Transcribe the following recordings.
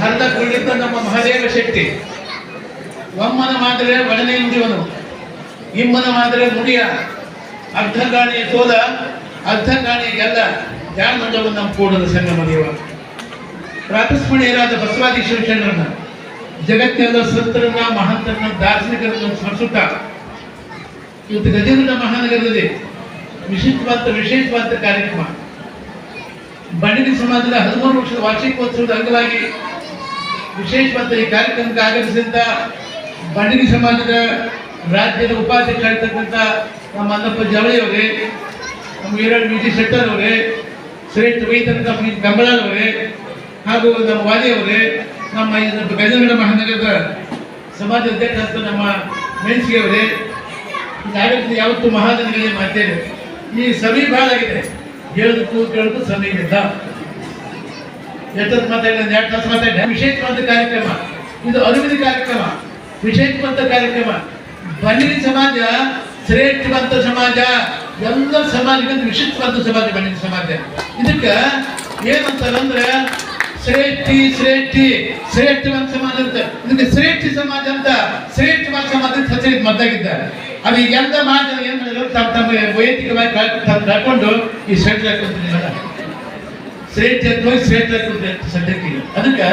ಹರಿದಕ್ಕಿದ್ದ ನಮ್ಮ ಮಹಾದೇವ ಶೆಟ್ಟಿ. ಒಮ್ಮನ ಮಾದರೆ ಒಡನೆ ನುಡಿಯವನು, ಇಮ್ಮನ ಮಾದರೆ ನುಡಿಯ, ಅರ್ಧಗಾಣಿಯ ತೋಲ ಅರ್ಧಗಾಣಿಯ ಗೆಲ್ಲ ಯಾರು ನಮ್ಮ ಕೂಡದ ಸಂಗಮ ದೇವ. ಪ್ರಾತಸ್ಮರಣೀಯರಾದ ಬಸವಾದಿ ಶಿವಶರಣರನ್ನ, ಜಗತ್ತಿನ ಸಂತರನ್ನ, ಮಹಂತರನ್ನ, ದಾರ್ಶನಿಕರನ್ನು ಸ್ಮರಿಸುತ್ತಾ ಇವತ್ತು ಗಜೇಂದ್ರ ಮಹಾನಗರದಲ್ಲಿ ವಿಶೇಷವಾದ ಕಾರ್ಯಕ್ರಮ ಬಂಡಗಿ ಸಮಾಜದ 13 ವರ್ಷದ ವಾರ್ಷಿಕೋತ್ಸವದ ಅಂಗವಾಗಿ ವಿಶೇಷವಾದ ಈ ಕಾರ್ಯಕ್ರಮಕ್ಕೆ ಆಗಮಿಸಿದಂತ ಬಂಡಗಿ ಸಮಾಜದ ರಾಜ್ಯದ ಉಪಾಧ್ಯಕ್ಷರಾಗಿರ್ತಕ್ಕಂಥ ನಮ್ಮ ಅನ್ನಪ್ಪ ಜವಳಿ ಅವರೇ, ನಮ್ಮ ವೀರಣ್ಣ ವಿಜಿ ಶೆಟ್ಟರ್ ಅವರೇ, ಶ್ರೇಷ್ಠ ವೈದ್ಯರ ಕಂಬಳಾಲ್ ಅವರೇ, ಹಾಗೂ ನಮ್ಮ ವಾದಿಯವರೇ, ನಮ್ಮ ಗಜೇಂದ್ರ ಮಹಾನಗರದ ಸಮಾಜ ಅಧ್ಯಕ್ಷ ನಮ್ಮ ಮೆಣಸಿಗೆ ಅವರೇ, ಯಾವತ್ತು ಮಹಾಜನಗಳಿಗೆ ಮಾತೇನೆ. ಈ ಸಭೆ ಬಹಳ ಆಗಿದೆ, ಹೇಳೋದಕ್ಕೂ ಕೇಳೋದು ಸಮಯ ಇಲ್ಲ. ಎಷ್ಟೊತ್ತು ಮಾತಾಡಿದ 2 ತಾಸು ಮಾತಾಡಿದ. ವಿಶೇಷವಾದ ಕಾರ್ಯಕ್ರಮ ಇದು, ಅರಿವಿನ ಕಾರ್ಯಕ್ರಮ, ವಿಶೇಷವಾದ ಕಾರ್ಯಕ್ರಮ. ಬಂಡಗಿ ಸಮಾಜ ಶ್ರೇಷ್ಠವಂತ ಸಮಾಜ, ಎಲ್ಲ ಸಮಾಜಕ್ಕಿಂತ ವಿಶಿಷ್ಟವಾದ ಸಮಾಜ ಬಂಡಗಿ ಸಮಾಜ. ಇದಕ್ಕೆ ಏನಂತಾರಂದ್ರೆ ಶ್ರೇಷ್ಠವಂತ ಸಮಾಜ ಅಂತ, ಇದಕ್ಕೆ ಶ್ರೇಷ್ಠ ಸಮಾಜ ಅಂತ, ಶ್ರೇಷ್ಠವಾದ ಸಮಾಜ ಹೆಸರಿಗೆ ಮದ್ದಾಗಿದ್ದಾರೆ. ಅದು ಎಲ್ಲ ಮಾತು ಏನ್ ಮಾಡಿದ್ರು, ತಮ್ಮ ವೈಯಕ್ತಿಕವಾಗಿ ಹಾಕೊಂಡು ಈ ಶ್ರೇಷ್ಠ ಸದ್ಯಕ್ಕೆ. ಅದಕ್ಕೆ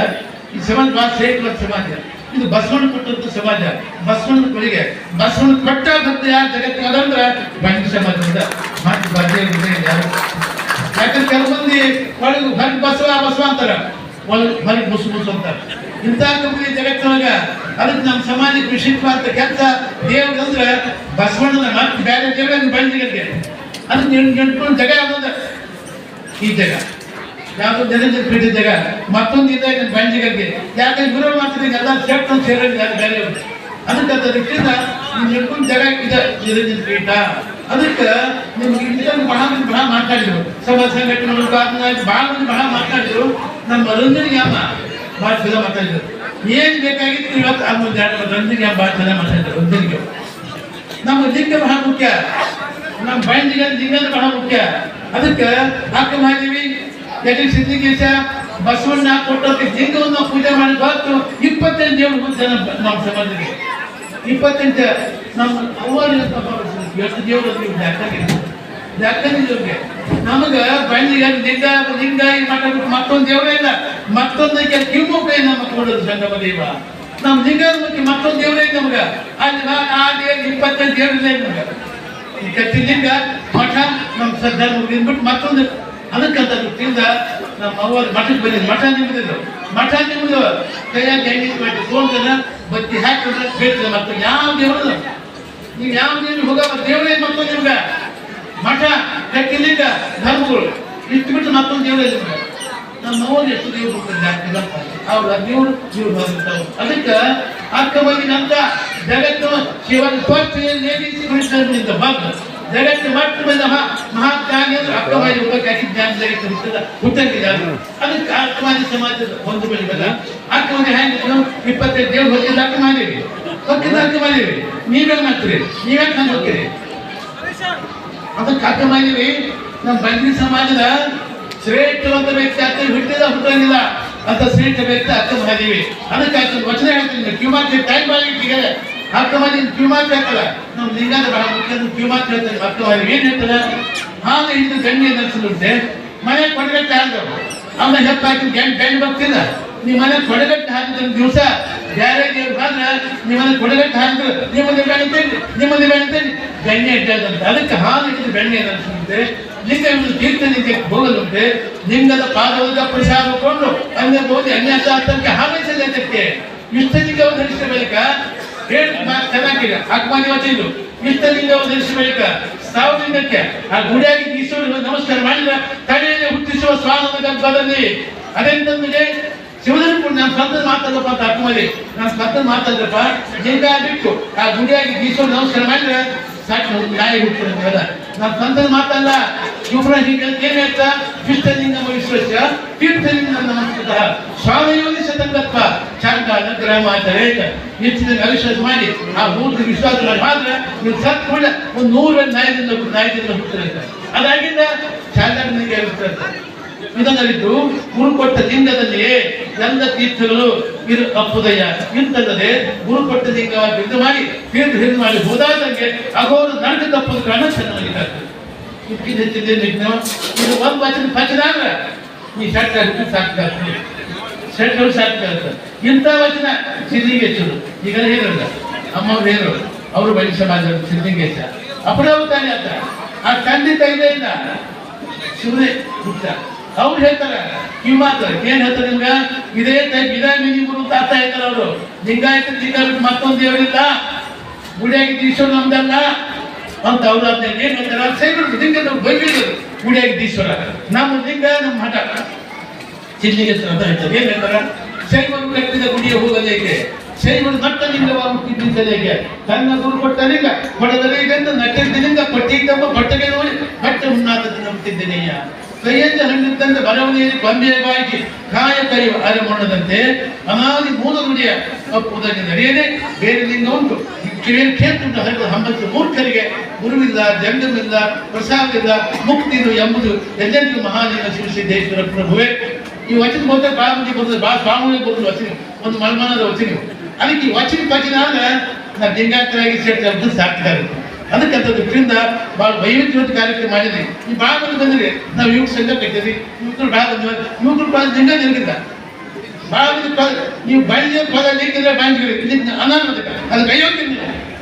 ಈ ಸಮಾಜ ಬಹಳ ಶ್ರೇಷ್ಠವಾದ ಸಮಾಜ. ಇದು ಬಸವಣ್ಣ ಕೊಟ್ಟಂತ ಸಮಾಜ, ಬಸವಣ್ಣನ ಕೊಡುಗೆ. ಬಸವಣ್ಣ ಕೊಟ್ಟ ಭಕ್ತ ಯಾರು ಜಗತ್ತಿಗೆ ಅದಂದ್ರೆ ಬಂಡಗಿ ಸಮಾಜದಿಂದ ಮಾತು ಬಾಧ್ಯ. ಯಾಕಂದ್ರೆ ಕೆಲವು ಮಂದಿ ಒಳಗೆ ಹೊರಗೆ ಬಸವ ಅಂತಾರ, ಹೊರಗೆ ಮುಸು ಅಂತಾರೆ. ಇಂಥ ಕಂಪನಿ ಜಗತ್ತಿನೊಳಗ. ಅದಕ್ಕೆ ನಮ್ಮ ಸಮಾಜಕ್ಕೆ ವಿಶಿಷ್ಟವಾದ ಕೆಲಸ ದೇವ್ರಂದ್ರೆ ಬಸವಣ್ಣನ ಮತ್ತೆ ಬೇರೆ ದೇವ್ರ ಬಂದಿಗೆ. ಅದಕ್ಕೆ ನೆನ್ಕೊಂಡು ಜಗ ಯಾವ್ದು, ಈ ಜಗ ಯಾವ್ದು ಜನಜನ ಪೀಠ ಜಗ, ಮತ್ತೊಂದು ಇದ್ದಾಗ ಬಂಜಿಗೆ. ಯಾಕಂದ್ರೆ ಗುರು ಮಾತ್ರ ಎಲ್ಲ ಸೇರ್ತ ಸೇರೋದು ಬೇರೆ. ಅದಕ್ಕೆ ಅದಕ್ಕಿಂತ ನೆನ್ಕೊಂಡು ಜಗ ಇದೆ ನಿರಂಜನ ಪೀಠ. ಅದಕ್ಕೆ ನಿಮ್ಗೆ ಬಹಳ ಮಾತಾಡಿದ್ರು, ಸಮಾಜ ಸಂಘಟನೆಗಳು ಬಹಳ ಮಾತಾಡಿದ್ರು. ನಮ್ಮ ರಂಜನಿಗೆ ಅಮ್ಮ ಭಾಳ ಚೆನ್ನಾಗಿ ಮಾತಾಡಿದ್ರು. ಏನ್ ಬೇಕಾಗಿತ್ತು ಇವತ್ತು ಅದೊಂದು 2 ರಂಜನಿಗೆ ಭಾಳ ಚೆನ್ನಾಗಿ ಮಾತಾಡಿದ್ರು. ರಂಜನಿಗೆ ನಮ್ಮ ಲಿಂಗ ಬಹಳ ಮುಖ್ಯ, ನಮ್ಮ ಬಂಜಿಗೆ ಲಿಂಗ ಬಹಳ ಮುಖ್ಯ. ಅದಕ್ಕೆ ಹಾಕ ಮಾಡಿದೀವಿ. ಯಟಿ ಸಿದ್ಧಿಗೇಶ ಬಸವಣ್ಣ ಕೊಟ್ಟೋಕೆ ಲಿಂಗವನ್ನು ಪೂಜೆ ಮಾಡಿ ಬಂತು. 25 ದೇವರು ನಮ್ಮ ಸಮಾಜಕ್ಕೆ 25 ನಮ್ಮ ಅವ್ವರಿಗೆ ಎಷ್ಟು ದೇವರು ಜಾಕ್ತಿಗೆ ನಮಗ ಬಂಜಿಗೆ ಲಿಂಗ ಮಠ ಮತ್ತೊಂದು ದೇವರೇ ಇಲ್ಲ. ಮತ್ತೊಂದಕ್ಕೆ ಕಿಮ್ಮುಖ ನಮ್ಮ ಕೂಡದು ಸಂಗಮ ದೇವ. ನಮ್ಮ ಲಿಂಗದ ಬಗ್ಗೆ ಮತ್ತೊಂದು ದೇವರೇ ನಮಗ. ಅಲ್ಲಿ ಆ ದೇವ 25 ದೇವರಿಲ್ಲ ನಮಗ. ಈ ಕತ್ತಿಲಿಂಗ ಮಠ ನಮ್ಮ ಶ್ರದ್ಧಾ ಬಿಟ್ಟು ಮತ್ತೊಂದು. ಅದಕ್ಕಂತ ತಿಂದ ನಮ್ಮ ಅವ್ವರ ಮಠಕ್ಕೆ ಬಂದಿದ್ದು. ಮಠ ನಿಮ್ಮದು ಕೈಯಾಗಿ ಹೆಂಗೆ ಮಾಡಿ ತೋಂದನ ಬತ್ತಿ ಹಾಕಿದ್ರೆ ಬೇಡ್ತದೆ. ಮತ್ತೆ ಯಾವ ದೇವರು ನೀವು ಯಾವ ದೇವ್ರಿಗೆ ಹೋಗ ದೇವರೇ ಮತ್ತೊಂದು ನಿಮ್ಗೆ ಮಠ ಕಟ್ಟಿಲಿಂಗ ಧರ್ಮಗಳು ಇಷ್ಟು ಬಿಟ್ಟು ಮತ್ತೊಂದು ದೇವರೇ ನಿಮ್ಗೆ. ನಮ್ಮ ಅವ್ರು ಎಷ್ಟು ದೇವ್ರು ಹೋಗ್ತಾರೆ ಅವ್ರ ದೇವ್ರು ಇವ್ರು ಹೋಗಿರ್ತಾವೆ. ಅದಕ್ಕೆ ಅಕ್ಕವಾಗಿನಂತ ಜಗತ್ತು ಶಿವನ ಸ್ವಚ್ಛ ಭಾಗ ಜಗತ್ತು ಮಟ್ಟ ಬಂದ ಮಹಾತ್ಮಾಗಿ ಅಂದ್ರೆ ಅಕ್ಕವಾಗಿ ಹೋಗಕ್ಕೆ ಜ್ಞಾನ ಜಗತ್ತು ಹುಟ್ಟಂಗಿದ್ದಾರೆ. ಅದಕ್ಕೆ ಅಕ್ಕವಾದಿ ಸಮಾಜದ ಒಂದು ಬೆಳಿಬಲ್ಲ. ಅಕ್ಕವಾಗಿ ಹೆಂಗೆ 25 ದೇವ್ರು ಹೋಗಿದ್ದ ಅಕ್ಕ ಮಾಡೀವಿ, ಅಕ್ಕ ಮಾಡೀವಿ. ನೀವೇನ್ ಮಾಡ್ತೀರಿ? ನೀವ್ಯಾಕೆ ನಾನು ಹೋಗ್ತೀರಿ? ಅದಕ್ಕೆ ಅಕ್ಕ ಮಾಡೀವಿ. ನಮ್ಮ ಬಂಡಗಿ ಸಮಾಜದ ಶ್ರೇಷ್ಠವಂತ ವ್ಯಕ್ತಿ ಅಕ್ಕ ಹುಟ್ಟಂಗಿಲ್ಲ ಅಂತ ಶ್ರೇಷ್ಠ ವ್ಯಕ್ತಿ ಅಕ್ಕ ಮಾಡಿವಿ. ಅದಕ್ಕೆ ವಚನ ಹೇಳ್ತೀನಿ, ಕಿವಿಮಾತು ಟೈಮ್ ಆಗಿಟ್ಟಿಗೆ ಅಕ್ಕ ಮಾಡಿ ಕಿವಿಮಾತು ಹಾಕಲ್ಲ. ನಮ್ಮ ಲಿಂಗದ ಬಹಳ ಮುಖ್ಯ ಕಿವಿಮಾತು ಹೇಳ್ತಾರೆ. ಅಕ್ಕ ಮಾಡಿ ಏನ್ ಹೇಳ್ತಾರೆ? ಹಾಲು ಹಿಡಿದು ಗಂಡಿ ನಡೆಸಲುಂಟೆ ಮನೆ ಕೊಡಗಟ್ಟೆ ಹಾಕಿದ್ರು ಅವನ ಹೆಪ್ಪ ಹಾಕಿ ಗಂಡು ಬರ್ತಿಲ್ಲ. ನಿಮ್ಮ ಮನೆ ಕೊಡಗಟ್ಟೆ ಹಾಕಿದ್ರೆ ದಿವಸ ಬೇರೆ ದೇವ್ರು ಬಂದ್ರೆ ನಿಮ್ಮ ಮನೆ ಕೊಡಗಟ್ಟೆ ಹಾಕಿದ್ರು ನಿಮ್ಮಲ್ಲಿ ಬೆಳಿತೇನೆ ಗಣ್ಣೆ ಇಟ್ಟದಂತೆ. ಅದಕ್ಕೆ ಹಾಲು ಹಿಡಿದು ಬೆಣ್ಣೆ ನಡೆಸುತ್ತೆ. ಲಿಂಗ ತೀರ್ಥನಿಗೆ ಹೋಗಲುಂಟೆ. ಲಿಂಗದ ಪಾದದ ಪ್ರಸಾದ ಕೊಂಡು ಅನ್ಯ ಬೋಧಿ ಅನ್ಯಾಸಕ್ಕೆ ಹಾವೈಸಲಿಕ್ಕೆ ಇಷ್ಟಲಿಂಗವ ಧರಿಸಿದ ಬಳಿಕ ಚೆನ್ನಾಗಿದೆ ಅಕ್ಮಾನಿ ವಚನ ಇಷ್ಟಲಿಂಗವ ಧರಿಸಿದ ಬಳಿಕ ಸಾವಲಿಂಗಕ್ಕೆ ಆ ಗುಡಿಯಾಗಿ ಈಶ್ವರ ನಮಸ್ಕಾರ ಮಾಡಿದ ತಡೆಯಲ್ಲಿ ಹುಟ್ಟಿಸುವ ಸ್ವಾಮದ ಗರ್ಭದಲ್ಲಿ ಅದೆಂತಂದ್ರೆ ಶಿವನ ಕೂಡ ನಾನು ಸ್ವಂತ ಮಾತಾಡಪ್ಪ ಅಂತ ಅಕ್ಕಮಲ್ಲಿ ನಾನು ಸ್ವಂತ ಮಾತಾಡ್ರಪ್ಪ ಲಿಂಗ ಬಿಟ್ಟು ಆ ಗುಡಿಯಾಗಿ ಈಶ್ವರ ನಮಸ್ಕಾರ ಮಾಡಿದ್ರೆ ಸಾಕು ನಾಯಿ ಹುಟ್ಟಿದ ನಾನು ಸ್ವಂತ ಮಾತಲ್ಲ. ಶಿವಪುರ ಹೀಗೆ ಏನ್ ಹೇಳ್ತಾ ಇಷ್ಟಲಿಂಗ ವಿಶ್ವಸ್ಯ ತೀರ್ಥಲಿಂಗ ನಮಸ್ಕೃತ ಸ್ವಾಮಯೋಗಿ ಶತಂಗತ್ವ ಚಾಂಗಾಲ ಗ್ರಾಮಾಚರೇ ಹೆಚ್ಚಿನ ಅವಿಶ್ವಾಸ ಮಾಡಿ ಆ 3 ವಿಶ್ವಾಸ ಮಾತ್ರ ನೀವು ಸತ್ ಕೂಡ ಒಂದು 100 ನ್ಯಾಯದಿಂದ ಹುಟ್ಟಿರುತ್ತೆ. ಅದಾಗಿಂದ ಚಾಂಗಾಲಿಗೆ ಇರುತ್ತೆ. ಇದನ್ನರಿತು ಗುರು ಕೊಟ್ಟ ಲಿಂಗದಲ್ಲಿ ಎಲ್ಲ ತೀರ್ಥಗಳು ಇದು ಅಪ್ಪುದಯ್ಯ ಇಂತಲ್ಲದೆ ಗುರುಪಟ್ಟ ಲಿಂಗವಾಗಿ ಇದು ಮಾಡಿ ತೀರ್ಥ ಹಿಡಿದು ಮಾಡಿ ಹೋದಾದಂಗೆ ಅಗೋರು ನರಕ ತಪ್ಪದ ಕಾರಣ ಚೆನ್ನಾಗಿ ಇದಕ್ಕಿಂತ ಹೆಚ್ಚಿದೆ ಇದು ಒಂದು ವಚನ ಪಚನಾಗ ನೀ ಶರ್ಟ್ ಹಾಕಿ ಸಾಕಾಗ್ತದೆ ಶರ್ಟ್ಗಳು ಸಾಕಾಗ್ತದೆ ಇಂಥ ವಚನ ಸಿದ್ಧಿಂಗೇಶ್ವರು ಈಗ ಹೇಳಿರಲ್ಲ ಅಮ್ಮವ್ರು ಹೇಳೋರು ಅವರು ಬಳಿ ಸಮಾಜ ಸಿದ್ಧಿಂಗೇಶ ಅಪರಾವತಾನೆ ಅಂತ ಆ ತಂದೆ ಕೈಲೇ ಇಲ್ಲ ಶಿವನೇ ಹುಟ್ಟ ಅವ್ರು ಹೇಳ್ತಾರ ಕಿವಿ ಮಾತ್ರ ಏನ್ ಹೇಳ್ತಾರೆ ನಿಮ್ಗ ಇದೇ ಟೈಪ್ ಇದೇ ಮಿನಿಗುರು ಅಂತ ಅರ್ಥ ಹೇಳ್ತಾರ ಅವರು ಲಿಂಗಾಯತ ಲಿಂಗ ಬಿಟ್ಟು ಮತ್ತೊಂದು ದೇವರಿಲ್ಲ ಗುಡಿಯಾಗಿದ್ದ ಈಶ್ವರ ನಮ್ದಲ್ಲ ಅಂತ ಅವ್ರು ಅದನ್ನ ಏನ್ ಹೇಳ್ತಾರ ಸೈಬಿಡ್ರು ಲಿಂಗ ಬೈಬಿಡಿದ್ರು ಗುಡಿಯಾಗಿದ್ದ ಈಶ್ವರ ನಮ್ಮ ಲಿಂಗ ನಮ್ಮ ಮಠ ಸಿದ್ಧಿಂಗೇಶ್ವರ ಅಂತ ಹೇಳ್ತಾರೆ ಏನ್ ಹೇಳ್ತಾರ ಶೈವರು ಕಟ್ಟಿದ ಗುಡಿಯ ಹೋಗಲೇಕೆ ಶೈವರು ನಟ್ಟ ಲಿಂಗವಾಗಿ ಹುಟ್ಟಿದ್ದಲೇಕೆ ತನ್ನ ಗುರು ಕೊಟ್ಟ ಲಿಂಗ ಕೊಡದಲೇಗೆಂದು ನಟ್ಟಿದ್ದ ಲಿಂಗ ಕೊಟ್ಟಿದ್ದಮ್ಮ ಬಟ್ಟೆಗೆ ನೋಡಿ ಬಟ್ಟೆ ಉನ್ನಾದದ್ದು ನಂಬುತ್ತಿದ್ದೇನೆಯ್ಯ ಕೈಯಿಂದ ಹಣ್ಣಿದ್ದಂತೆ ಬರವಣಿಯಲ್ಲಿ ಕೊಂಬೆಯ ಬಾಯಿಗೆ ಕಾಯ ಕೈ ಅರೆಮಣ್ಣದಂತೆ ಅನಾದಿ ಮೂಲ ನುಡಿಯ ಅಪ್ಪುವುದಕ್ಕೆ ನಡೆಯದೆ ಬೇರೆ ಲಿಂಗ ಉಂಟು ಕಿವಿಯಲ್ಲಿ ಕೇಳ್ತುಂಟು ಹರಿದು ಹಂಬತ್ತು ಮೂರ್ಖರಿಗೆ ಗುರುವಿಲ್ಲ ಜಂಗಮಿಲ್ಲ ಪ್ರಸಾದವಿಲ್ಲ ಮುಕ್ತಿದು ಎಂಬುದು ಎಲ್ಲರಿಗೂ ಮಹಾಲಿಂಗ ಶಿವಸಿದ್ದೇಶ್ವರ ಪ್ರಭುವೇ ಈ ವಚನ ಬೋದ್ರೆ ಬಾಳ ಮಂದಿ ಬರ್ತದೆ ಬಾಳ ಸ್ವಾಮಿ ಬರ್ತದೆ ವಚನ ಒಂದು ಮಲ್ಮಾನದ ವಚನ ಅದಕ್ಕೆ ಈ ವಚನ ಪಚನ ನಾ ಲಿಂಗಾಯತರಾಗಿ ಸೇರ್ತಾ ಸಾಕ್ತಾರೆ ಅದಕ್ಕಂಥದ್ರಿಂದ ಭಾಳ ವೈವಿಧ್ಯವಾದ ಕಾರ್ಯಕ್ರಮ ಮಾಡಿದ್ವಿ ಈ ಭಾಳ ಮಂದಿ ಬಂದ್ರಿ ನಾವು ಯುವಕ ಸಂಘ ಕಟ್ಟಿದ್ವಿ ಯುವಕರು ಭಾಳ ಬಂದ್ವಿ ಯುವಕರು ಭಾಳ ಲಿಂಗ ನಿಲ್ಗಿಲ್ಲ ಭಾಳ ಮಂದಿ ನೀವು ಬಳ್ಳಿಯ ಪದ ಲಿಂಗಿದ್ರೆ ಬಾಂಜಿರಿ ಇಲ್ಲಿ ಅನಾನುದಿಕ ಅದು ಕೈಯೋಗಿ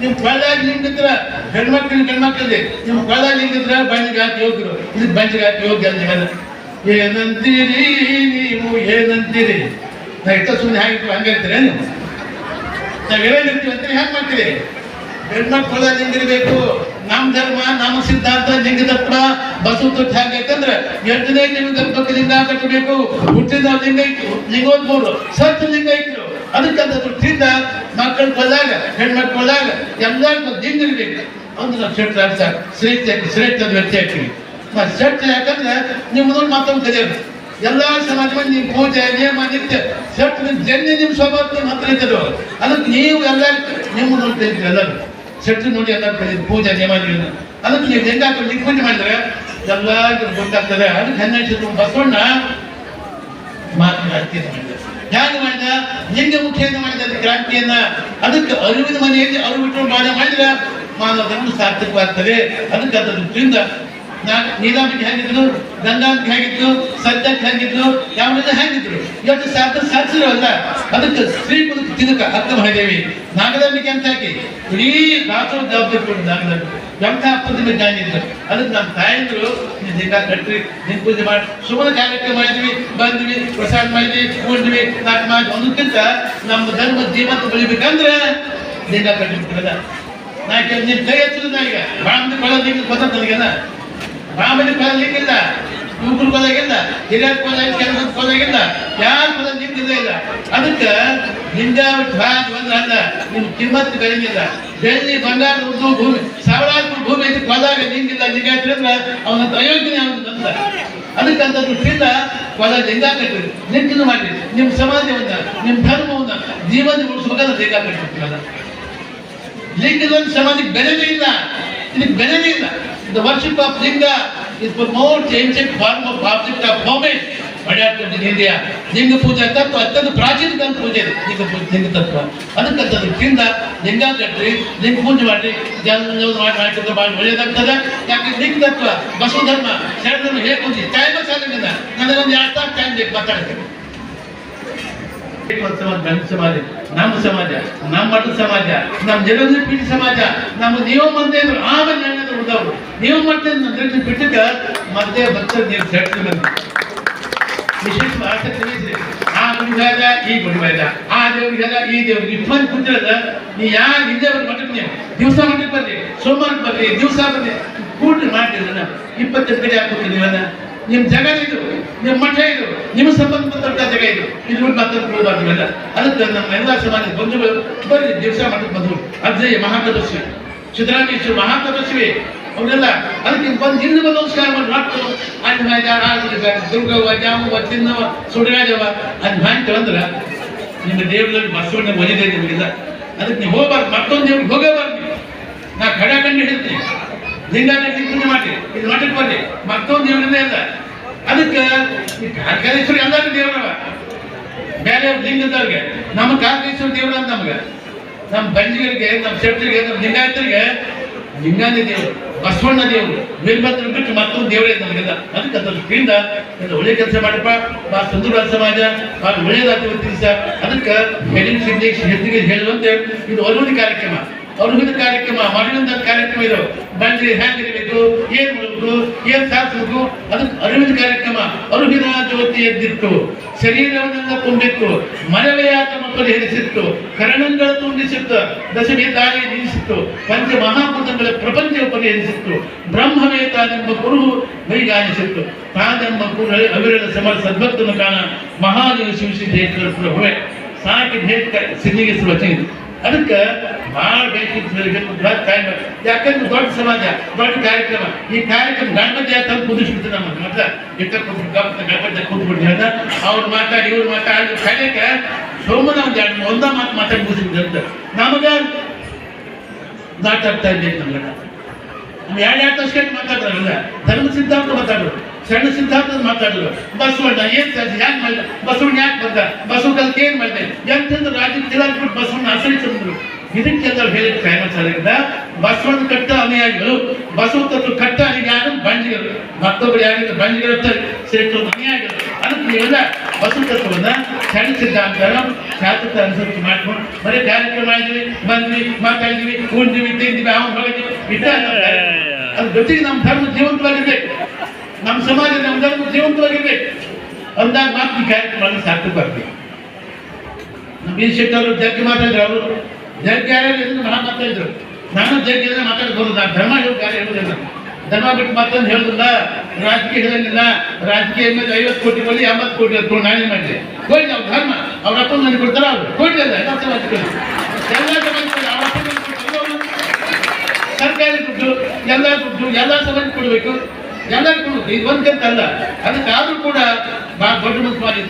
ನೀವು ಪದ ಲಿಂಗಿದ್ರ ಹೆಣ್ಮಕ್ಳು ಗಂಡ್ಮಕ್ಳಿದೆ ನೀವು ಪದ ಲಿಂಗಿದ್ರ ಬಂಜಿಗೆ ಹಾಕಿ ಹೋಗಿರು ಇದಕ್ಕೆ ಬಂಜಿಗೆ ಹಾಕಿ ಹೋಗಿ ಅಂತ ಏನಂತೀರಿ ನೀವು ಏನಂತೀರಿ ನಾ ಇಷ್ಟ ಸುಮ್ಮನೆ ಹಾಗೆ ಹಂಗಿರ್ತೀರ ನೀವು ನಾವೇನಿರ್ತೀವಿ ಅಂತ ಹ್ಯಾಂಗೆ ಮಾಡ್ತೀರಿ ಹೆಣ್ಮಕ್ಳು ಲಿಂಗಿರ್ಬೇಕು ನಮ್ಮ ಧರ್ಮ ನಮ್ಮ ಸಿದ್ಧಾಂತ ಲಿಂಗದತ್ವ ಬಸವ ತೊಟ್ಟು ಹಾಗೈತಂದ್ರೆ 8ನೇ ಲಿಂಗಕ್ಕೆ ಲಿಂಗ ಕಟ್ಟಬೇಕು ಹುಟ್ಟಿದ ಲಿಂಗ ಇತ್ತು ಲಿಂಗೋದ್ಭವರು ಸತ್ ಲಿಂಗ ಇತ್ತು ಅದಕ್ಕಂತ ದೃಷ್ಟಿಯಿಂದ ಮಕ್ಕಳು ಕೊಲಾಗ ಹೆಣ್ಮಕ್ಳು ಕೊಲಾಗ ಎಲ್ಲರಿಗೂ ಲಿಂಗ ಇರ್ಬೇಕು ಒಂದು ನಾವು ಶೆಟ್ಟ ಶ್ರೇಷ್ಠ ವ್ಯಕ್ತಿ ಹಾಕ್ತೀವಿ ನಾವು ಶೆಟ್ಟ ಯಾಕಂದ್ರೆ ನಿಮ್ಮದು ಮತ್ತೊಂದು ಕಲಿಯೋದು ಎಲ್ಲಾ ಸಮಾಜ ನಿಮ್ಮ ಪೂಜೆ ನಿಯಮ ನಿತ್ಯ ಶೆಟ್ಟ ಜನ್ಯ ನಿಮ್ಮ ಸ್ವಭಾವ ಹತ್ರ ಇದ್ದರು ಅದಕ್ಕೆ ನೀವು ಎಲ್ಲ ನಿಮ್ಮ ನೋಡ್ತಿದ್ರಿ ಎಲ್ಲರೂ ಶೆಟ್ಟ ನೋಡಿ ಎಲ್ಲ ಪೂಜೆ ನಿಯಮ ಅದಕ್ಕೆ ನೀವು ಹೆಂಗಾಕ ಲಿಂಗ ಪೂಜೆ ಮಾಡಿದ್ರೆ ಎಲ್ಲರಿಗೂ ಗೊತ್ತಾಗ್ತದೆ ಅದಕ್ಕೆ 12 ಬಸವಣ್ಣ ಮಾತನಾಡ್ತೀನಿ ಹ್ಯಾಂಗ ಮಾಡಿದ ಲಿಂಗ ಮುಖೇನ ಮಾಡಿದ ಕ್ರಾಂತಿಯನ್ನ ಅದಕ್ಕೆ ಅರಿವಿನ ಮನೆಯಲ್ಲಿ ಅರಿವಿಟ್ಟು ಮಾಡಿದ್ರೆ ಮಾನವ ಧರ್ಮ ಸಾರ್ಥಕವಾಗ್ತದೆ ಅದಕ್ಕೆ ಅದರಿಂದ ನೀಲಾಂಬಿಕೆ ಹೇಗಿದ್ರು ಗಂಗಾಂಬಿಕೆ ಹೇಗಿದ್ರು ಸತ್ಯಕ್ಕೆ ಹೇಗಿದ್ರು ಯಾವನೆಲ್ಲ ಹೇಗಿದ್ರು ಇವತ್ತು ಸಾಧಿಸಿದ್ರು ಅಲ್ಲ ಅದಕ್ಕೆ ಸ್ತ್ರೀ ಕುಲಕ್ಕೆ ತಿಲಕ ಅಕ್ಕ ಮಹಾದೇವಿ ನಾಗದಂಬಿಕೆ ಅಂತ ಹಾಕಿ ಇಡೀ ರಾಷ್ಟ್ರ ಜವಾಬ್ದಾರಿ ಕೊಟ್ಟು ನಾಗದಂಬಿಕೆ ಎಂಥ ಅಪ್ಪದ ಜಾಗಿದ್ರು ಅದಕ್ಕೆ ನಮ್ಮ ತಾಯಂದ್ರು ಲಿಂಗ ಕಟ್ರಿ ಲಿಂಗ ಪೂಜೆ ಮಾಡಿ ಸುಮ್ಮನೆ ಕಾರ್ಯಕ್ರಮ ಮಾಡಿದ್ವಿ ಬಂದ್ವಿ ಪ್ರಸಾದ ಮಾಡಿದ್ವಿ ಕೂಡಿದ್ವಿ ನಾಲ್ಕು ಮಾಡಿ ಒಂದಕ್ಕಿಂತ ನಮ್ಮ ಧರ್ಮ ಜೀವಂತ ಬೆಳಿಬೇಕಂದ್ರೆ ಲಿಂಗ ಕಟ್ಟಿಬಿಟ್ಟಿರಲ್ಲ ನಾ ನಿಮ್ ಕೈ ಹಚ್ಚೋದು ನಾ ಈಗ ಬಾಂಬಿ ಕೊಳ ಲಿಂಗ ಗೊತ್ತ ನನಗೆಲ್ಲ ಬಾಂಬಿ ಕೊಳ ಲಿಂಗಿಲ್ಲ ಯುವಕರು ಕೊಲಾಗಿಲ್ಲ ಹಿರಿಯರ ಕೊಲಾಗಿ ಕೆಲಸ ಕೊಲಾಗಿಲ್ಲ ಯಾರ ಕೊಲ ಲಿಂಗಿಲ್ಲ ಇಲ್ಲ ಅದಕ್ಕೆ ಲಿಂಗ ಬಂದ್ರೆ ಅಲ್ಲ ನಿಮ್ ಕಿಮ್ಮತ್ತು ಬೆಳೆಗಿಲ್ಲ ಬೆಳ್ಳಿ ಬಂಗಾರ ಉದ್ದು ಭೂಮಿ ಸಾವಿರಾರು ಭೂಮಿ ಐತಿ ಕೊಲಾಗ ಲಿಂಗಿಲ್ಲ ಲಿಂಗ ಅಂದ್ರೆ ಅವನ ಅಯೋಗ್ಯನೇ ಅವನ ಅದಕ್ಕಂತ ದೃಷ್ಟಿಯಿಂದ ಕೊಲ ಲಿಂಗ ಕಟ್ಟಿರಿ ಲಿಂಗನ್ನು ಮಾಡಿರಿ ನಿಮ್ಮ ಸಮಾಜವನ್ನ ನಿಮ್ಮ ಧರ್ಮವನ್ನ ಜೀವನ ಉಳಿಸ್ಬೇಕಾದ್ರೆ ಲಿಂಗ ಕಟ್ಟಿರ್ತೀವಲ್ಲ ಲಿಂಗದಲ್ಲಿ ಸಮಾಜಕ್ಕೆ ಬೆಲೆನೇ ಇಲ್ಲ ಇದಕ್ಕೆ ಬೆಲೆನೇ ಇಲ್ಲ The worship of Linga is the most ancient form of object of homage adapted in India. ಲಿಂಗ ಪೂಜೆ ತತ್ವ ಅತ್ಯಂತ ಪ್ರಾಚೀನ ಪೂಜೆ ಲಿಂಗ ತತ್ವ ಅದಕ್ಕಂತ ದೃಷ್ಟಿಯಿಂದ ಲಿಂಗ ಕಟ್ರಿ ಲಿಂಗ ಪೂಜೆ ಮಾಡ್ರಿ ಮಾಡಿದ್ರೆ ಭಾಳ ಒಳ್ಳೇದಾಗ್ತದೆ ಯಾಕೆ ಲಿಂಗ ತತ್ವ ಬಸವ ಧರ್ಮ ಶರಣ ಧರ್ಮ ಹೇಗೆ ಪೂಜೆ ಟೈಮ ಸಾಲಿಲ್ಲ ನನಗೊಂದು 2 ತಾಸು ಟೈಮ್ ಬೇಕು ಮಾತಾಡ್ತೇನೆ ಸಮಾಜ ನಮ್ಮ ಸಮಾಜ ನಮ್ಮ ಮಠದ ಸಮಾಜ ನಮ್ಮ ಜಗದ ಪೀಠ ಸಮಾಜ ನಮ್ಮ ನೀವು ಮಂದಿ ಅಂದ್ರು ಆಮೇಲೆ ಏನಾದ್ರು ಉಳಿದವರು ನೀವು ಮತ್ತೆ ನಮ್ಮ ಪೀಠಕ್ಕೆ ಮತ್ತೆ ಭಕ್ತರು ನೀವು ಸೇರ್ತೀವಿ ವಿಶೇಷ ಆಸಕ್ತಿ ವಹಿಸ್ರಿ ಆ ಗುಡಿಗಾದ ಈ ಗುಡಿಗಾದ ಆ ದೇವ್ರಿಗಾದ ಈ ದೇವ್ರಿಗೆ ಇಟ್ಕೊಂಡು ಕೂತಿರೋದ ನೀ ಯಾರು ಹಿಂದೆ ಮಠಕ್ಕೆ ನೀವು ದಿವಸ ಮಠಕ್ಕೆ ಬರ್ರಿ ಸೋಮವಾರಕ್ಕೆ ಬರ್ರಿ ದಿವಸ ಬರ್ರಿ ಕೂಡ್ರಿ ಮಾಡ್ತೀರ 20 ಕಡೆ ಹಾಕ್ಬಿಡ್ತೀವಿ ನೀವನ್ನ ನಿಮ್ಮ ಜಾಗ ಇದು ನಿಮ್ಮ ಮಠ ಇದು ನಿಮ್ಮ ಸಂಬಂಧಪಟ್ಟ ಜಾಗ ಇದು ಇದು ಮಾತಾಡ್ಕೊಳ್ಬಾರ್ದಿಲ್ಲ ಅದಕ್ಕೆ ನಮ್ಮ ಎಲ್ಲ ಸಮಾಜ ಬಂಧುಗಳು ಬರ್ರಿ ದಿವಸ ಮಠಕ್ಕೆ ಬಂಧು ಅಜ್ಜಯ್ಯ ಮಹಾತಪಸ್ವಿ ಸಿದ್ದರಾಮೇಶ್ವರ ಮಹಾತಪಸ್ವಿ ಅವರೆಲ್ಲ ಅದಕ್ಕೆ ಬಂದು ಹಿಂದೆ ಬಂದು ನಮಸ್ಕಾರ ಮಾಡಿ ಮಕ್ಕಳು ಅಲ್ಲಿ ದುರ್ಗವ್ವ ಜಾಮವ್ವ ತಿನ್ನವ ಸುಡಗಾಜವ ಅಲ್ಲಿ ಮಾಡ್ತೇವೆ ಅಂದ್ರೆ ನಿಮ್ಮ ದೇವರಲ್ಲಿ ಬಸವಣ್ಣ ಒಲಿದೆ ನಿಮಗಿಲ್ಲ ಅದಕ್ಕೆ ನೀವು ಹೋಗ್ಬಾರ್ದು ಮತ್ತೊಂದು ದೇವ್ರಿಗೆ ಹೋಗಬಾರ್ದು ನಾ ಖಡ ಕಂಡು ಹಿಡಿತೀನಿ ಲಿಂಗಾನ ಪೂಜೆ ಮಾಡಿ ಇದು ಮಠಕ್ಕೆ ಬರ್ರಿ ಮತ್ತೊಂದು ದೇವರನ್ನೇ ಇಲ್ಲ ಅದಕ್ಕೆ ಕಾರ್ಕಳೇಶ್ವರಿ ಎಲ್ಲರೂ ದೇವರವ ಬೇರೆ ಲಿಂಗದವ್ರಿಗೆ ನಮ್ಮ ಕಾಂಗ್ರೆಸ್ ದೇವ್ರ ಅಂತ ನಮ್ಗೆ ನಮ್ಮ ಬಂಜಿಗರಿಗೆ ನಮ್ಮ ಶೆಟ್ಟರಿಗೆ ನಮ್ಮ ಲಿಂಗಾಯತರಿಗೆ ಲಿಂಗಾನೇ ದೇವರು ಬಸವಣ್ಣ ದೇವರು ವೀರಭದ್ರ ಬಿಟ್ಟು ಮತ್ತೊಂದು ದೇವರೇ ನಮಗೆಲ್ಲ ಅದಕ್ಕೆ ಅದ್ರ ದೃಷ್ಟಿಯಿಂದ ಒಳ್ಳೆ ಕೆಲಸ ಮಾಡಪ್ಪ ಭಾಳ ಸುಂದರವಾದ ಸಮಾಜ ಭಾಳ ಒಳ್ಳೆಯದಾದ ದಿವಸ ಅದಕ್ಕೆ ಹೆಡಿಂಗ್ ಸಿದ್ದೇಶ್ ಹೆತ್ತಿಗೆ ಹೇಳುವಂತೆ ಇದು ಅರುವಿನ ಕಾರ್ಯಕ್ರಮ ಅರುವಿನ ಕಾರ್ಯಕ್ರಮ ಮರಳಿಂದ ಕಾರ್ಯಕ್ರಮ ಇದು ಬಂಜಿ ಹ್ಯಾಂಗಿರಬೇಕು ಏನ್ ಮಾಡಬೇಕು ಏನ್ ಸಾಧಿಸಬೇಕು ಅದಕ್ಕೆ ಅರಿವಿನ ಕಾರ್ಯಕ್ರಮ ಅರುವಿನ ಜ್ಯೋತಿ ಎದ್ದಿತ್ತು ಶರೀರವನ್ನೆಲ್ಲ ತುಂಬಿತ್ತು ಮನವೆಯಾದ ಮಕ್ಕಳು ಹೆರಿಸಿತ್ತು ಕರಣಗಳು ತುಂಬಿಸಿತ್ತು ದಶಮಿ ದಾರಿ ನಿಲ್ಲಿಸಿತ್ತು ಪಂಚ ಮಹಾಭೂತಗಳ ಪ್ರಪಂಚ ಪರಿಹರಿಸಿತ್ತು ಬ್ರಹ್ಮವೇ ತಾನೆಂಬ ಕುರು ಬೈಗಾನಿಸಿತ್ತು ತಾನೆಂಬ ಕುರು ಅವಿರಳ ಸಮರ ಸದ್ಭಕ್ತನ ಕಾಣ ಮಹಾದೇವ ಶಿವಶ್ರೀ ಪ್ರಭುವೆ ಸಾಕಿ ಸಿದ್ಧಿಗೆ ವಚನ ಅದಕ್ಕೆ ಭಾಳ ಬೇಕಿತ್ತು ಯಾಕಂದ್ರೆ ದೊಡ್ಡ ಸಮಾಜ ದೊಡ್ಡ ಕಾರ್ಯಕ್ರಮ ಈ ಕಾರ್ಯಕ್ರಮ ಗಣಪತಿ ಯಾಕೆ ಕುದಿಸ್ಬಿಡ್ತಾರೆ ನಮ್ಮ ಮತ್ತೆ ಗಣಪತಿ ಕೂತ್ಬಿಡ್ತೀವಿ ಅಂತ ಅವ್ರು ಮಾತಾಡಿ ಇವ್ರು ಮಾತಾಡಿ ಕಡೆಗೆ ಸೋಮನ ಒಂದ ಮಾತು ಮಾತಾಡಿ ಮುಗಿಸ್ಬಿಡ್ತಾರೆ ನಮಗ ಮಾತಾಡ್ತಾ ಇದ್ದೇವೆ ನಮ್ಗೆ ಎರಡು ವರ್ಷಕ್ಕೆ ಮಾತಾಡ್ತಾರಲ್ಲ ಧರ್ಮ ಸಿದ್ಧಾಂತ ಮಾತಾಡೋರು ಸಣ್ಣ ಸಿದ್ಧಾಂತ ಮಾತಾಡಿದ್ರು ಬಸವಣ್ಣ ಏನ್ ಯಾಕೆ ಮಾಡಿದ ಬಸವಣ್ಣ ಯಾಕೆ ಬಂದ ಬಸವ ಕಲ್ತು ಏನ್ ಮಾಡಿದೆ ಎಂತಂದ್ರೆ ರಾಜ್ಯ ತಿಳಾಕ್ಬಿಟ್ಟು ಬಸವಣ್ಣ ಆಶ್ರಯಿಸಿದ್ರು ಇದಕ್ಕೆಲ್ಲ ಹೇಳಿದ ಫೇಮಸ್ ಆಗಿದ್ದ ಬಸವಣ್ಣ ಕಟ್ಟ ಅನುಯಾಯಿಗಳು ಬಸವ ತತ್ವ ಕಟ್ಟ ಅನುಯಾಯಿಗಳು ಬಂಜಿಗರು ಮತ್ತೊಬ್ಬರು ಯಾರಿದ್ರು ಬಂಜಿಗರು ಶ್ರೇಷ್ಠ ಅನುಯಾಯಿಗಳು ಅದಕ್ಕೆ ನೀವೆಲ್ಲ ಬಸವ ತತ್ವವನ್ನ ಸಣ್ಣ ಸಿದ್ಧಾಂತ ಶಾಸಕ ಅನುಸರಿಸಿ ಮಾಡ್ಕೊಂಡು ಬರೀ ಕಾರ್ಯಕ್ರಮ ಮಾಡಿದ್ವಿ ಬಂದ್ವಿ ಮಾತಾಡಿದ್ವಿ ಉಂಡ್ವಿ ತಿಂದ್ವಿ ಅವ್ನು ಹೋಗಿದ್ವಿ ಇಷ್ಟ ಅದ್ರ ಜೊತೆಗೆ ನಮ್ಮ ಧರ್ಮ ಜೀವಂತವಾಗಿರ್ಬೇಕು ನಮ್ಮ ಸಮಾಜ ನಮ್ಮ ಧರ್ಮ ಜೀವಂತವಾಗಿರ್ಬೇಕು ಅಂದಾಗ ಮಾತ್ರ ಈ ಕಾರ್ಯಕ್ರಮ ಸಾರ್ಥಕ ಆಗ್ಬೇಕು ನಮ್ಮ ಬಿ ಶೆಟ್ಟರು ಜಗ್ಗಿ ಮಾತಾಡಿದ್ರು ಅವರು ಜಗ್ಗಿ ಯಾರು ಮಹಾ ಮಾತಾಡಿದ್ರು ನಾನು ಜಗ್ಗಿ ಮಾತಾಡ್ಬೋದು ನಾನು ಧರ್ಮ ಯಾರು ಹೇಳುದಿಲ್ಲ ಧರ್ಮ ಬಿಟ್ಟು ಮತ್ತೊಂದು ಹೇಳುದಿಲ್ಲ ರಾಜಕೀಯ ಹೇಳಂಗಿಲ್ಲ ರಾಜಕೀಯ 50 ಕೋಟಿ ಕೊಡಿ 80 ಕೋಟಿ ಕೊಟ್ಟು ನಾನೇ ಮಾಡಿದೆ ಕೊಡಿ ನಾವು ಧರ್ಮ ಅವ್ರ ಅಪ್ಪ ನನಗೆ ಕೊಡ್ತಾರ ಅವ್ರು ಕೊಡ್ಲಿಲ್ಲ ಎಲ್ಲ ಸಮಾಜಗಳು ಎಲ್ಲ ಸಮಾಜಗಳು ಸರ್ಕಾರಿ ದುಡ್ಡು ಎಲ್ಲ ಸಮಾಜ ಕೊಡಬೇಕು ಎಲ್ಲರಿಗೂ ಇದು ಒಂದ್ಕಂತ ಅಲ್ಲ ಅದಕ್ಕಾದ್ರೂ ಕೂಡ ಭಾಳ ದೊಡ್ಡ ಮನಸ್ಸು ಮಾಡಿ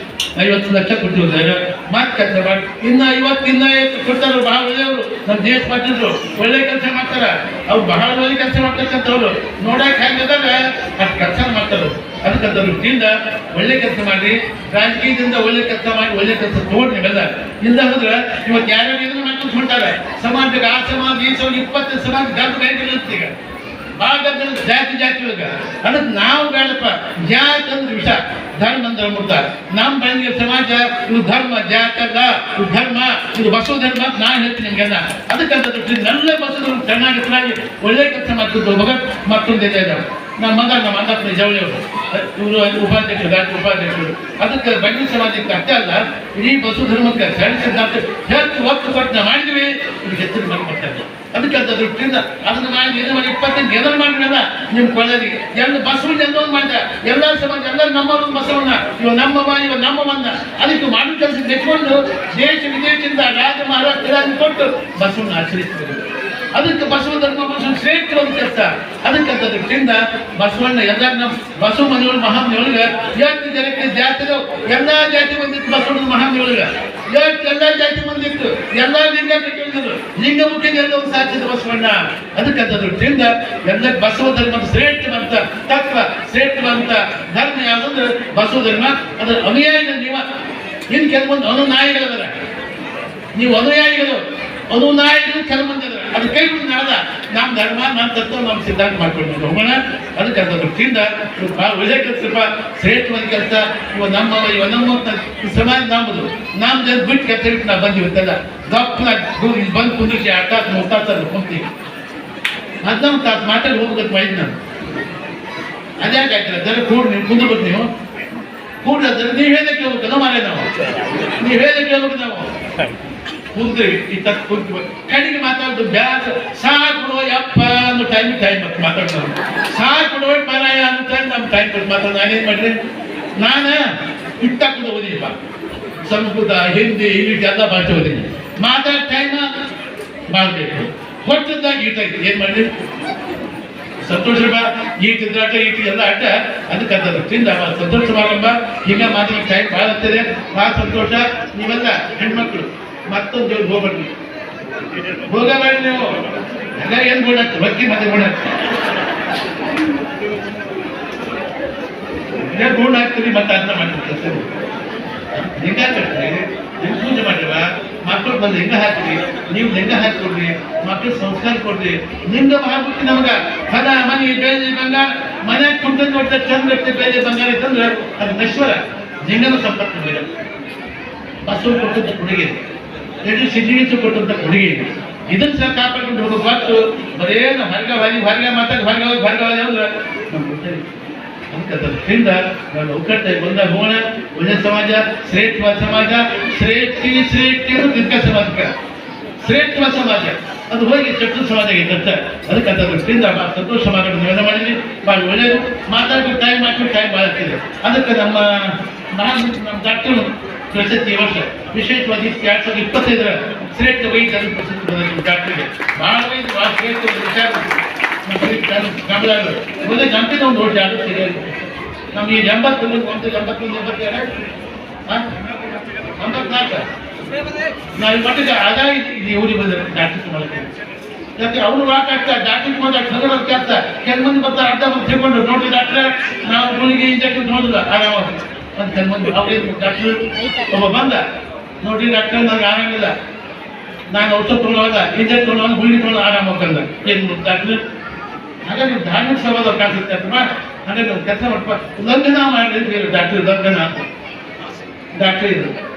50 ಲಕ್ಷ ಕೊಟ್ಟಿದ್ದಾರೆ ಮಾತು ಕೆಲಸ ಮಾಡಿ ಇನ್ನ 50 ಕೊಡ್ತಾರೆ ಬಹಳ ಒಳ್ಳೆಯವರು ನಮ್ಮ ದೇಶ ಮಾಡಿದ್ರು ಒಳ್ಳೆ ಕೆಲಸ ಮಾಡ್ತಾರ ಅವ್ರು ಬಹಳ ಒಳ್ಳೆ ಕೆಲಸ ಮಾಡ್ತಕ್ಕಂಥವ್ರು ನೋಡಕ್ ಹೆಂಗದಾಗ ಅಷ್ಟು ಕೆಲಸ ಮಾಡ್ತಾರೆ ಅದಕ್ಕಂತ ದೃಷ್ಟಿಯಿಂದ ಒಳ್ಳೆ ಕೆಲಸ ಮಾಡಿ ರಾಜಕೀಯದಿಂದ ಒಳ್ಳೆ ಕೆಲಸ ಮಾಡಿ ಒಳ್ಳೆ ಕೆಲಸ ತಗೊಂಡು ನೀವೆಲ್ಲ ಇಲ್ಲ ಅಂದ್ರೆ ಇವತ್ತು ಯಾರ್ಯಾರು ಇದನ್ನು ಮಾಡ್ಕೊಂಡು ಹೊಂಟಾರೆ ಸಮಾಜಕ್ಕೆ ಆ ಸಮಾಜ ಈ ಸಮಾಜ 20 ಸಮಾಜ ಗಂಟು ಬ್ಯಾಂಕ್ ಈಗ ಭಾಳ ಜಾತಿ ಒಳಗ ಅದಕ್ಕೆ ನಾವು ಬೇಡಪ್ಪ ಜಾತಿ ಅಂದ್ರೆ ವಿಷ ಧರ್ಮ ಅಂದ್ರೆ ಮುಟ್ಟ ನಮ್ಮ ಬಂದಿಗೆ ಸಮಾಜ ಇದು ಧರ್ಮ ಜಾತಿ ಅಲ್ಲ ಇದು ಧರ್ಮ ಇದು ಬಸವ ಧರ್ಮ ಅಂತ ನಾನು ಹೇಳ್ತೀನಿ ನಿಮ್ಗೆಲ್ಲ ಅದಕ್ಕಂತ ಎಲ್ಲ ಬಸವ ಚೆನ್ನಾಗಿ ಒಳ್ಳೆ ಕೆಲಸ ಮಾಡ್ತಿದ್ದು ಮಗ ಮತ್ತೊಂದು ಇದೆ ನಮ್ಮ ಮಗ ನಮ್ಮ ಅಣ್ಣಪ್ಪನ ಜವಳಿಯವರು ಇವರು ಉಪಾಧ್ಯಕ್ಷರು ರಾಜ್ಯ ಉಪಾಧ್ಯಕ್ಷರು ಅದಕ್ಕೆ ಬಂಡಿ ಸಮಾಜಕ್ಕೆ ಅಷ್ಟೇ ಅಲ್ಲ ಇಡೀ ಬಸವ ಧರ್ಮಕ್ಕೆ ಸಿದ್ಧಾಂತ ಹೆಚ್ಚು ಒತ್ತು ಕೊಟ್ಟು ನಾವು ಮಾಡಿದ್ವಿ ಇದು ಹೆಚ್ಚಿನ ಮನೆ ಕೊಡ್ತಾರೆ ಅದಕ್ಕಂತ ದೃಷ್ಟಿಯಿಂದ ಅದನ್ನ ಮಾಡಿ ಇದು ಮಾಡಿ 25 ಎದುರು ಮಾಡಿದ್ರಲ್ಲ ನಿಮ್ ಕೊಳ್ಳರಿಗೆ ಎಲ್ಲ ಬಸವಣ್ಣ ಎಲ್ಲೊಂದು ಮಾಡಿದ ಎಲ್ಲ ಸಮಾಜ ಎಲ್ಲ ನಮ್ಮವ್ರನ್ನ ಬಸವಣ್ಣ ಇವ ನಮ್ಮವನ್ನ ಅದಕ್ಕೆ ಮಾಡೋ ಕೆಲಸ ನೆಚ್ಕೊಂಡು ದೇಶ ವಿದೇಶದಿಂದ ರಾಜ ಮಹಾರಾಷ್ಟ್ರ ಕೊಟ್ಟು ಬಸವಣ್ಣ ಆಚರಿಸ್ತಾರೆ ಅದಕ್ಕೆ ಬಸವ ಧರ್ಮ ಬಸವ ಶ್ರೇಷ್ಠವಾದ ಕೆಲಸ ಅದಕ್ಕಂತ ದೃಷ್ಟಿಯಿಂದ ಬಸವಣ್ಣ ಎಲ್ಲ ನಮ್ಮ ಬಸವ ಮನೆಯೊಳಗೆ ಮಹಾಮನೆಯೊಳಗೆ ಎಷ್ಟು ಜನಕ್ಕೆ ಜಾತಿಗಳು ಎಲ್ಲಾ ಜಾತಿ ಬಂದಿತ್ತು ಬಸವಣ್ಣ ಮಹಾಮನೆಯೊಳಗೆ ಎಲ್ಲ ಜಾತಿ ಬಂದಿತ್ತು ಎಲ್ಲ ಲಿಂಗ ಕೇಳಿದ್ರು ಲಿಂಗ ಮುಖ್ಯ ಎಲ್ಲ ಸಾಧಿಸಿದ ಬಸವಣ್ಣ ಅದಕ್ಕಂತ ದೃಷ್ಟಿಯಿಂದ ಎಲ್ಲ ಬಸವ ಧರ್ಮದ ಶ್ರೇಷ್ಠವಂತ ತತ್ವ ಶ್ರೇಷ್ಠವಂತ ಧರ್ಮ ಯಾವುದಂದ್ರೆ ಬಸವ ಧರ್ಮ ಅದರ ಅನುಯಾಯಿಗಳು ನೀವು ಇನ್ನು ಕೆಲವೊಂದು ಅನುನಾಯಿಗಳದ ನೀವು ಅನುಯಾಯಿಗಳು ಕೆಲವೊಂದು ಅದು ಕೈ ಬಿಟ್ಟು ನಾದ ನಮ್ಮ ಧರ್ಮ ನಮ್ಮ ತತ್ವ ನಮ್ಮ ಸಿದ್ಧಾಂತ ಮಾಡ್ಕೊಂಡು ಹೋಗೋಣ ಅದಕ್ಕೆ ಅರ್ಥ ದೃಷ್ಟಿಯಿಂದ ಭಾಳ ಒಳ್ಳೆ ಕೆಲಸಪ್ಪ ಶ್ರೇಷ್ಠವಾದ ಕೆಲಸ ಇವ ನಮ್ಮ ಸಮಾಜ ನಮ್ಮದು ನಮ್ಮ ಜನ ಬಿಟ್ಟು ಕೆಲಸ ಬಿಟ್ಟು ನಾವು ಬಂದಿವತ್ತಲ್ಲ ಗಪ್ಪನ ಬಂದು ಕುಂದಿಸಿ 2 ತಾಸು 3 ತಾಸು ಕುಂತೀವಿ 14 ತಾಸು ಮಾತಾಡಿ ಹೋಗ್ಬೇಕು ಮಾಡಿದ್ ನಾನು ಅದ್ಯಾಕೆ ಆಯ್ತಲ್ಲ ಜನ ನೀವು ಕುಂದ್ಬೇಕು ನೀವು ಕೂಡ್ರೆ ನೀವು ಹೇಗೆ ಕೇಳ್ಬೇಕು ಮಾರೇ ನಾವು ನೀವು ಹೇಗೆ ಕೇಳ್ಬೇಕು ನಾವು ಕುಂದ್ರಿ ಈ ತಕ್ಕ ಕುಂತ ಕಡೆಗೆ ಮಾತಾಡೋದು ಬ್ಯಾಸ ಸಾಕು ಯಪ್ಪ ಅನ್ನೋ ಟೈಮ್ ಮಾತಾಡೋದು ಸಾಕು ಮಾರಾಯ ಅನ್ನೋ ಟೈಮ್ ನಮ್ಮ ಟೈಮ್ ಕೊಟ್ಟು ಮಾತಾಡೋದು ನಾನೇನು ಮಾಡ್ರಿ ನಾನು ಇಟ್ಟಾಕೊಂಡು ಓದಿನಿಪ್ಪ ಸಂಸ್ಕೃತ ಹಿಂದಿ ಇಂಗ್ಲೀಷ್ ಎಲ್ಲ ಭಾಷೆ ಓದಿನಿ ಮಾತಾಡೋ ಟೈಮ್ ಮಾಡಬೇಕು ಕೊಟ್ಟದಾಗ ಈಟಾಯ್ತು ಏನು ಮಾಡ್ರಿ ಸಂತೋಷ ಈಟಿದ್ರಾಟ ಎಲ್ಲ ಆಟ ಅದಕ್ಕೆ ದೃಷ್ಟಿಯಿಂದ ಸಂತೋಷ ಸಮಾರಂಭ ಹಿಂಗ ಮಾತಾಡೋ ಟೈಮ್ ಭಾಳ ಆಗ್ತದೆ ಭಾಳ ಸಂತೋಷ ನೀವೆಲ್ಲ ಹೆಣ್ಮಕ್ಳು ಮತ್ತೊಂದು ದೇವ್ರು ಹೋಗಬೇಡಿ ನೀವು ಎಲ್ಲ ಏನ್ ಗೋಡಾಗ್ತದೆ ಬಕ್ಕಿ ಮತ್ತೆ ಗೋಡಾಗ್ತದೆ ಗೋಡ್ ಹಾಕ್ತೀರಿ ಮತ್ತೆ ಅರ್ಥ ಮಾಡ್ತೀವಿ ಹಿಂಗಾಗ್ತದೆ ಬಂದು ಲಿಂಗ ಹಾಕ್ರಿ, ನೀವು ಲಿಂಗ ಹಾಕೊಡ್ರಿ, ಮಕ್ಕಳು ಸಂಸ್ಕಾರ ಕೊಡ್ರಿ. ಲಿಂಗ ಹಾಕ್ಬಿಟ್ಟು ನಮ್ಗೆ ಹಣ ಮನೆ ಬೇರೆ ಬಂಗಾರ ಮನ್ಯಾಗ ಕುಂತ ಕೊಟ್ಟ ಚಂದ ಬೇರೆ ಬಂಗಾರ ಇತ್ತಂದ್ರೆ ಅದು ನಶ್ವರ. ಲಿಂಗನ ಸಂಪತ್ತು ಬೇರೆ. ಬಸವ ಕೊಟ್ಟಂತ ಕೊಡುಗೆ, ಎರಡು ಸಿದ್ಧಿಗಿಂತ ಕೊಟ್ಟಂತ ಕೊಡುಗೆ. ಇದನ್ನ ಸಹ ಕಾಪಾಡ್ಕೊಂಡು ಹೋಗೋ ಹೊತ್ತು ಬರೇ ಹೊರಗೆ ಮಾತಾಡಿ ಹೊರಗೆ ಅಂದ್ರೆ ನಮ್ಗೆ ಗೊತ್ತಿಲ್ಲ. ಅದರಿಂದ ನಾನು ಒಕ್ಕಟ್ಟೆ ಬಂದಾಗ ಹೋಗೋಣ. ಒಳ್ಳೆ ಸಮಾಜ, ಶ್ರೇಷ್ಠವಾದ ಸಮಾಜ, ಶ್ರೇಷ್ಠ ದಿಕ್ಕ ಸಮಾಜಕ್ಕೆ ಶ್ರೇಷ್ಠವಾದ ಸಮಾಜ ಅದು ಹೋಗಿ ಚಟ್ಟ ಸಮಾಜ ಆಗಿದ್ದಂತೆ. ಅದಕ್ಕೆ ಅದರಿಂದ ಸಂತೋಷ ಮಾತಾಡೋದು ನಿರ್ಣಯ ಮಾಡಿದ್ವಿ. ಭಾಳ ಒಳ್ಳೆಯದು. ಮಾತಾಡ್ಕೊಂಡು ಟೈಮ್ ಮಾಡ್ಕೊಂಡು ಟೈಮ್ ಭಾಳ ಆಗ್ತಿದೆ. ಅದಕ್ಕೆ ನಮ್ಮ ಡಾಕ್ಟರ್ ಪ್ರಶಸ್ತಿ ವರ್ಷ ವಿಶೇಷವಾಗಿ 2025 ಶ್ರೇಷ್ಠ ವೈದ್ಯರ ಪ್ರಶಸ್ತಿ ಡಾಕ್ಟರ್ಗೆ ಭಾಳ ಶ್ರೇಷ್ಠ ವಿಚಾರ ಒಳ್ಳೆ ಜಂಪಿನ ಒಂದು ವರ್ಷ ಆಗುತ್ತೆ. ನಮ್ಗೆ 81 84 ನಾವು ಮಟ್ಟಿಗೆ ಆದಾಯ ಇದು ಊರಿಗೆ ಬಂದರೆ ಡಾಕ್ಟರ್ ಮಾಡಕ್ಕೆ. ಯಾಕೆ ಅವರು ಆಗ್ತಾರೆ ಡಾಕ್ಟರ್ ಮಾತಾಡ್ತಾರೆ ಕೆಲಸ ಕೆಲವು ಮಂದಿ ಬರ್ತಾರೆ, ಅರ್ಧ ಮಂದಿ ತಿಳ್ಕೊಂಡು ನೋಡ್ರಿ ಡಾಕ್ಟ್ರೆ ನಾವು ಗುಳಿಗೆ ಇಂಜೆಕ್ಷನ್ ನೋಡಿಲ್ಲ ಆರಾಮ ಅಂತ ಕೆಲವು ಮಂದಿ. ಅವ್ರಿಗೆ ಡಾಕ್ಟರ್ ಒಬ್ಬ ಬಂದ, ನೋಡ್ರಿ ಡಾಕ್ಟರ್ ನನಗೆ ಆರಾಮಿಲ್ಲ, ನಾನು ಔಷಧ ತೊಗೊಳ್ಳೋಲ್ಲ, ಇಂಜೆಕ್ಷನ್ ತೊಗೊಳ್ಳೋಲ್ಲ, ಗುಳಿಗೆ ತೊಗೊಳ್ಳೋ ಆರಾಮ ಹೋಗಲ್ಲ. ಏನು ಡಾಕ್ಟರ್ ಹಾಗಾಗಿ ನೀವು ಧಾರ್ಮಿಕ ಸಭಾದ ಕಾಣಿಸುತ್ತೆ ಅಥವಾ ಹಾಗಾಗಿ ನಾವು ಕೆಲಸ ಮಾಡ್ಪ ಲಗ್ನ ಮಾಡಿದ್ರೆ ಡಾಕ್ಟರ್ ಲಗ್ನ ಅಂತ ಡಾಕ್ಟರ್ ಇದು.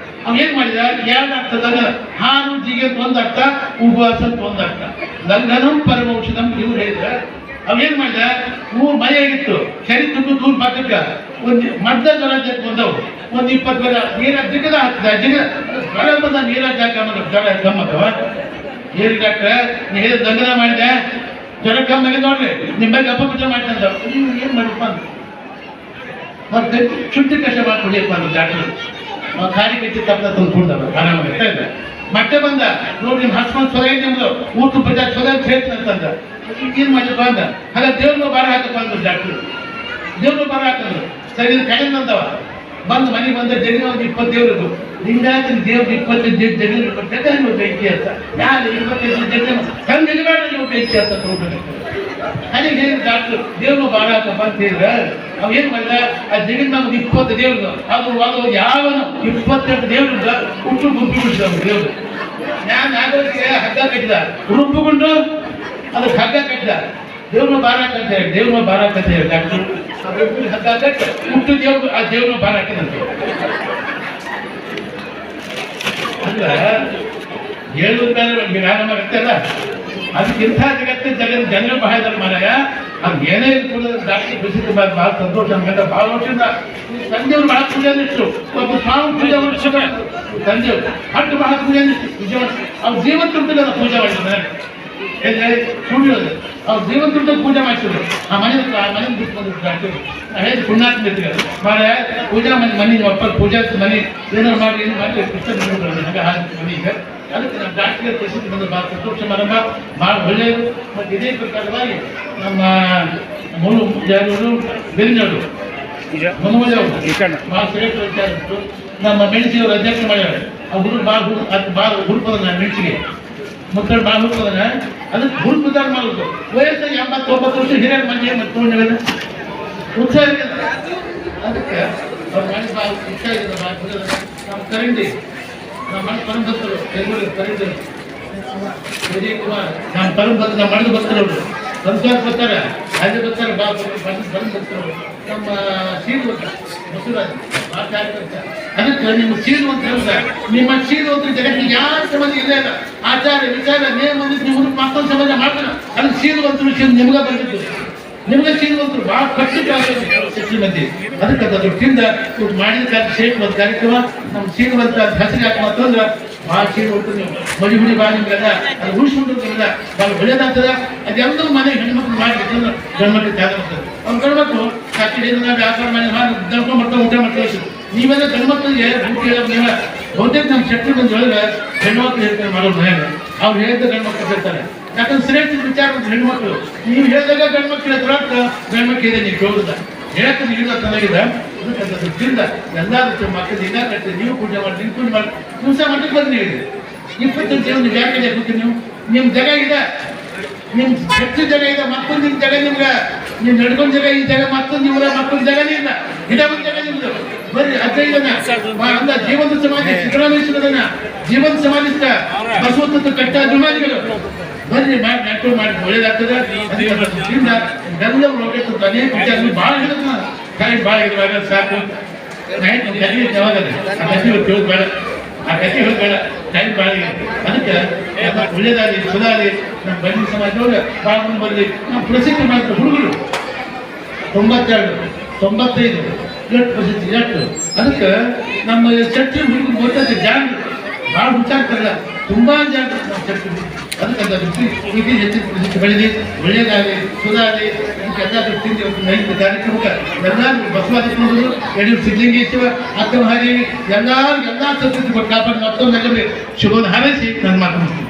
ಅವ್ ಏನ್ ಮಾಡಿದ, ಎರಡು ಅರ್ಥದಾಗ ಹಾನು ಜಿಗೆ ಒಂದು ಅರ್ಥ, ಉಪವಾಸ ಅಂತ ಒಂದು ಅರ್ಥ. ಲಗ್ನಂ ಪರಮೌಷಧಂ ಇವ್ರು ಹೇಳಿದ್ರೆ ಅವೇನ್ ಮಾಡಿದ, ಊರ್ ಮನೆ ಆಗಿತ್ತು, ಸರಿ ತುಂಬ ದೂರ ಬಾಕಕ್ಕ ಒಂದು ಮಡ್ದ ಜ್ವರ ಬಂದವು, ಒಂದು 20 ಜ್ವರ ನೀರ ಜಿಗದ ಹಾಕ್ತದ ಜಿಗ ಜ್ವರ ಬಂದ ನೀರ ಜ್ವರ ಗಮ್ಮತ್ತವ. ಹೇಳಿ ಡಾಕ್ಟ್ರೆ ನೀ ಹೇಳಿದ ಲಗ್ನ ಮಾಡಿದೆ, ಜ್ವರ ಕಮ್ಮಿ ನೋಡ್ರಿ ನಿಮ್ಮ ಬಗ್ಗೆ ಅಪವಿತ್ರ ಮಾಡ್ತಂದ. ನೀವು ಏನ್ ಮಾಡಪ್ಪ ಅಂತ ಮತ್ತೆ ಶುದ್ಧಿ ಕಷ್ಟ ಮಾಡ್ಕೊಡಿಯಪ್ಪ ಅಂತ ಡಾಕ್ಟರ್ ಖಾಲಿ ಕಟ್ಟಿ ತಪ್ಪದ ತಂದ್ಕೊಂಡವ ಆರಾಮಾಗಿ ಮತ್ತೆ ಬಂದ ನೋಡಿ ನಿಮ್ಮ ಹಸ್ಬಂಡ್ ಸೊಲೆ ನಿಮ್ದು ಊಟ ಬಜ ಸೊಲೆ ಹೇಳ್ತಂತಂದ. ಏನ್ ಮಾಡಿಪ್ಪ ಅಂದ, ಹಾಗ ದೇವ್ರನ್ನ ಬಾರ ಹಾಕಪ್ಪ ಅಂದ್ರು ಡಾಕ್ಟರ್. ದೇವ್ರನ್ನ ಬಾರ ಹಾಕಂದ್ರು. ಸರಿ ಇದು ಕಡೆಯಿಂದ ಅಂತವ ಬಂದು ಮನೆಗೆ ಬಂದ ಜಗನ ಒಂದು 20 ದೇವ್ರದ್ದು ಹಿಂಗಾಗಿ ದೇವ್ರ 25 ಜಗನ ಬೆಂಕಿ ಅಂತ ಯಾರು 25 ಜಗನ ಹಂಗೆ ಇರಬೇಡ ನೀವು ಬೆಂಕಿ ಅಂತ ತಗೊಂಡು ಹಾಗೆ ಹೇಳಿ ಡಾಕ್ಟರ್ ದೇವ್ರನ್ನ ಬಾರ ಹಾಕಪ್ಪ ಅಂತ ಹೇಳಿದ್ರೆ ಅವ್ ಏನ್ ಮಾಡಿದ, ಆ ಜಗನ್ ನಮ್ಗೆ 20 ದೇವ್ರದ್ದು ಅದು ಯಾವನು 28 ದೇವ್ರದ ಹುಟ್ಟು ಗುಂಪಿ ಬಿಡಿಸಿದ ದೇವ್ರು. ನಾನು ಆಗೋದಕ್ಕೆ ಹಗ್ಗ ಕಟ್ಟಿದ ರುಬ್ಬುಕೊಂಡು ಅದಕ್ಕೆ ಹಗ್ಗ ಕಟ್ಟಿದ ದೇವ್ರನ್ನ ಬಾರ ಹಾಕಂತ ಹೇಳಿ ದೇವ್ರನ್ನ ಬಾರ ಹಾಕಂತ ಹೇಳಿ ಡಾಕ್ಟರ್ ಹಗ್ಗ ಕಟ್ಟ ಹುಟ್ಟು ದೇವ್ರು ಆ ದೇವ್ರನ್ನ ಬಾರ ಹಾಕಿದಂತೆ. ಅಲ್ಲ ಹೇಳುವ ಮೇಲೆ ವ್ಯಾಯಾಮ ಅಲ್ಲ, ಅದಕ್ಕಿಂತ ಜಗತ್ತು ಜನರು ಬಹಳ ಮಾರಾಯ. ಅದು ಏನೇ ಕೂಡ ಡಾಕ್ಟರ್ ಬಿಸಿಲು ಭಾಳ ಸಂತೋಷ ನಮ್ಗೆ. ಭಾಳ ವರ್ಷದಿಂದ ತಂದೆಯವ್ರು ಬಹಳ ಪೂಜೆ ಅನ್ನಿಸ್ತು, ಒಬ್ಬ ಸ್ವಾಮಿ ಪೂಜೆ ವರ್ಷ ತಂದೆಯವರು ಹಟ್ಟು ಬಹಳ ಪೂಜೆ ಅನ್ನಿಸ್ತು. ನಿಜ ಅವ್ರು ಜೀವಂತಲ್ಲ ಪೂಜೆ ಮಾಡಿದ್ರು ಸುಳ್ಳು, ಅವ್ರು ಜೀವಂತ ಪೂಜೆ ಮಾಡ್ತಿದ್ರು. ಆ ಮನೆ ಬಿಟ್ಟು ಬಂದ್ರು ಡಾಕ್ಟರ್ ಹೇಳಿ ಪುಣ್ಯಾತ್ಮ ಇರ್ತಾರೆ ಮಾರಾಯ ಪೂಜಾ ಮನೆ ಒಪ್ಪ ಪೂಜಾ ಮನೆ ಏನಾರು ಮಾಡಿ ಏನು ಮಾಡಿ ಹಾಗೆ ಹಾಗೆ ಮನೆ ಈಗ. ಅದಕ್ಕೆ ನಮ್ಮ ಡಾಕ್ಟರ್ ಪ್ರಸಿದ್ಧಿ ಬಂದು ಭಾಳ ಸಂತೋಷ ಸಮಾರಂಭ ಭಾಳ ಒಳ್ಳೆಯದು. ಮತ್ತು ಇದೇ ಪ್ರಕಾರವಾಗಿ ನಮ್ಮ ಯಾರು ಬೆರಿನವರು ಮನೋಜವರು ಭಾಳ ಶ್ರೇಷ್ಠ ವಿಚಾರ ಇತ್ತು. ನಮ್ಮ ಮೆಣಸಿಯವರು ಅಧ್ಯಕ್ಷ ಮಾಡ್ಯಾರ. ಆ ಹುಡುಗ ಭಾಳ ಹುಡುಕದ ಮೆಣಸಿಗೆ ಮುತ್ತಳು ಭಾಳ ಹುಡುಕದ ಅದಕ್ಕೆ ಹುಡುಕದಾರ ಮಾಡೋದು. ವಯಸ್ಸು 89 ವರ್ಷ ಹಿರಿಯರ ಮಂದಿ ಮತ್ತು ಉತ್ಸಾಹ ಅದಕ್ಕೆ ಅವ್ರು ಮಾಡಿ ಭಾಳ ಉತ್ಸಾಹ ಇದೆ. ನಮ್ಮ ಕರಂಡಿ ನಮ್ಮ ಪರಂಭಕ್ತರು ಕರೀತಾರೆ ವಿಜಯ್ ಕುಮಾರ್ ನಮ್ಮ ಪರಂಭಕ್ತ ನಮ್ಮ ಮನೆಗೆ ಬರ್ತಾರೆ. ಅವರು ಸಂಸಾರ ಬರ್ತಾರೆ, ರಾಜ್ಯ ಬರ್ತಾರೆ, ಬರ್ತಾರೆ. ನಮ್ಮ ಸೀರು ಬಸವರಾಜ್ ಅದಕ್ಕೆ ನಿಮ್ಮ ಸೀರು ಅಂತ ಹೇಳಿದ್ರೆ ನಿಮ್ಮ ಸೀರು ಅಂತ ಜಗತ್ತಿಗೆ ಯಾವ ಸಮಾಜ ಇಲ್ಲ ಇಲ್ಲ. ಆಚಾರ ವಿಚಾರ ನೇಮ ನೀವು ಮತ್ತೊಂದು ಸಮಾಜ ಮಾಡ್ತಾರೆ. ಅದಕ್ಕೆ ಸೀರುವಂತರು ವಿಷಯ ನಿಮ್ಗೆ ಬಂದಿದ್ದು, ನಿಮ್ಗೆ ಸೀರುವಂತರು ಭಾಳ ಕಷ್ಟ ಶಿಕ್ಷಣ ಮಂದಿ. ಅದಕ್ಕೆ ಅದ್ರ ದೃಷ್ಟಿಯಿಂದ ಇವ್ರು ಮಾಡಿದ ಶ್ರೇಷ್ಠವಾದ ಕಾರ್ಯಕ್ರಮ ನಮ್ಮ ಸೀರುವಂತ ಹೆಸರು ಹಾಕಿ ಅಂತಂದ್ರೆ ಭಾಳ ಸೀರುವಂತ ನೀವು ಮಡಿ ಹುಡಿ ಭಾಳ ನಿಮ್ಗೆಲ್ಲ ಅದು ಉಳಿಸ್ಕೊಂಡಿಲ್ಲ ಭಾಳ ಒಳ್ಳೇದಾಗ್ತದೆ. ಅದೆಲ್ಲರೂ ಮನೆ ಹೆಣ್ಮಕ್ಳು ಮಾಡಿಬಿಟ್ಟು ಗಂಡ್ಮಕ್ಳು ತ್ಯಾಗ ಮಾಡ್ತಾರೆ. ಅವ್ರು ಗಂಡ್ಮಕ್ಳು ಕಟ್ಟಿಗೆ ವ್ಯಾಪಾರ ಮಾಡಿ ದರ್ಕೊಂಡು ಮಾಡ್ತಾ ಊಟ ಮಾಡ್ತಾ ನೀವೆಲ್ಲ ಗಂಡ್ಮಕ್ಳಿಗೆ ಊಟ ಹೇಳೋದು ನೀವೇ ಬಹುತೇಕ ನಮ್ಮ ಶಕ್ತಿ ಬಂದು ಹೇಳಿದ್ರೆ ಹೆಣ್ಮಕ್ಳು ಹೇಳ್ತಾರೆ ಮಾಡೋದು ಮನೆಯಾಗ ಅವ್ರು ಹೇಳಿದ ಗಂಡ್ಮಕ್ಳು ಹೇಳ್ತಾರೆ. ಯಾಕಂದ್ರೆ ಶ್ರೇಷ್ಠ ವಿಚಾರ ಹೆಣ್ಮಕ್ಳು ನೀವು ಹೇಳಿದಾಗ ಗಂಡ್ಮಕ್ಳು ಹೇಳ್ತಾರೆ ಗಂಡ್ಮಕ್ಳು ಇದೆ ನೀವು ಕೇಳಿದ ಹೇಳಕ್ಕೆ ನೀಡಿದ ಚೆನ್ನಾಗಿದೆ. ಅದಕ್ಕಿಂತ ಎಲ್ಲರೂ ಮಕ್ಕಳು ದಿನ ಕಟ್ಟಿ ನೀವು ಪೂಜೆ ಮಾಡಿ ನೀವು ಪೂಜೆ ಮಾಡಿ ದಿವಸ ಮಟ್ಟಕ್ಕೆ ಬಂದು ನೀಡಿದೆ 25 ನೀವು ಯಾಕೆ ಕೂತೀವಿ ನೀವು ನಿಮ್ಮ ಜಾಗ ಇದೆ, ನಿಮ್ಮ ಹೆಚ್ಚು ಜಾಗ ಇದೆ. ಮತ್ತೊಂದು ನಿಮ್ಮ ಜಾಗ ನಿಮ್ಗೆ ನೀವು ನಡ್ಕೊಂಡ್ ಜಾಗ ಈ ಜಾಗ ಮತ್ತೊಂದು ಇವರ ಮತ್ತೊಂದು ಜಾಗನೇ ಇಲ್ಲ. ಗಿಡ ಒಂದು ಜಾಗ ನಿಮ್ದು ಬರ್ರಿ 15 ಅಂದ ಜೀವಂತ ಸಮಾಧಿ ಸಿದ್ದರಾಮೇಶ್ವರನ ಜೀವಂತ ಸಮಾಧಿಸ್ತ ಬಸವತತ್ವ ಕಟ್ಟ ಅಭಿಮಾನಿಗಳು ಬರ್ರಿ ಮಾಡಿ ಮಾಡಿ ಒಳ್ಳೇದಾಗ್ತದೆ. ಎಲ್ಲ ಹೋಗ್ಬೇಕು ಅನೇಕ ವಿಚಾರಗಳು ಭಾಳ ಹೇಳಿದ್ ನಾನು ಟೈಮ್ ಭಾಳ ಇರುವಾಗ ಸಾಕು ನೈಟ್ ಕಲಿ ಯಾವಾಗಲ್ಲ ಆ ಕಥೆ ಕೇಳೋದು ಬೇಡ, ಆ ಕಥೆ ಹೇಳೋದು ಬೇಡ, ಟೈಮ್ ಭಾಳ ಅದಕ್ಕೆ ಒಳ್ಳೇದಾಗಲಿ ಸುಧಾರಿ ನಮ್ಮ ಬನ್ನಿ ಸಮಾಜದೊಳಗೆ ಭಾಳ ಮುಂದೆ ಬರಲಿ. ನಾವು ಪ್ರಸಿದ್ಧ ಮಾಡಿದ ಹುಡುಗರು 92 95 ಎಷ್ಟು ಪ್ರಸಿದ್ಧಿ ಎಷ್ಟು ಅದಕ್ಕೆ ನಮ್ಮ ಚರ್ಚೆ ಹುಡುಗರು ಗೊತ್ತೈತೆ ಜಾಣ ಭಾಳ ಹುಚ್ಚಾಗ್ತಾರಲ್ಲ ತುಂಬಾ ಜಾಣ ನಮ್ಮ ಚರ್ಚೆ ಅದಕ್ಕಂತ ಇದು ಹೆಚ್ಚಿನ ಪ್ರಸಿದ್ಧಿ ಬೆಳೆದಿ ಒಳ್ಳೇದಾಗಲಿ ಸುಧಾರಿ ಎಲ್ಲ ದೃಷ್ಟಿಯಿಂದ ಇವತ್ತು ನೈತಿಕ ಕಾರ್ಯಕ್ರಮಕ್ಕೆ ಎಲ್ಲರೂ ಬಸವಾದಿಗಳು ಯಡಿಯೂರು ಸಿದ್ಧಲಿಂಗೇಶ್ವರ ಅಕ್ಕಮಹಾದೇವಿ ಎಲ್ಲರೂ ಎಲ್ಲ ಸಂಸ್ಕೃತಿ ಕಾಪಾಡಿ ಮತ್ತೊಂದು ಶುಭವನ್ನು ಹಾರೈಸಿ ನನ್ನ ಮಾತು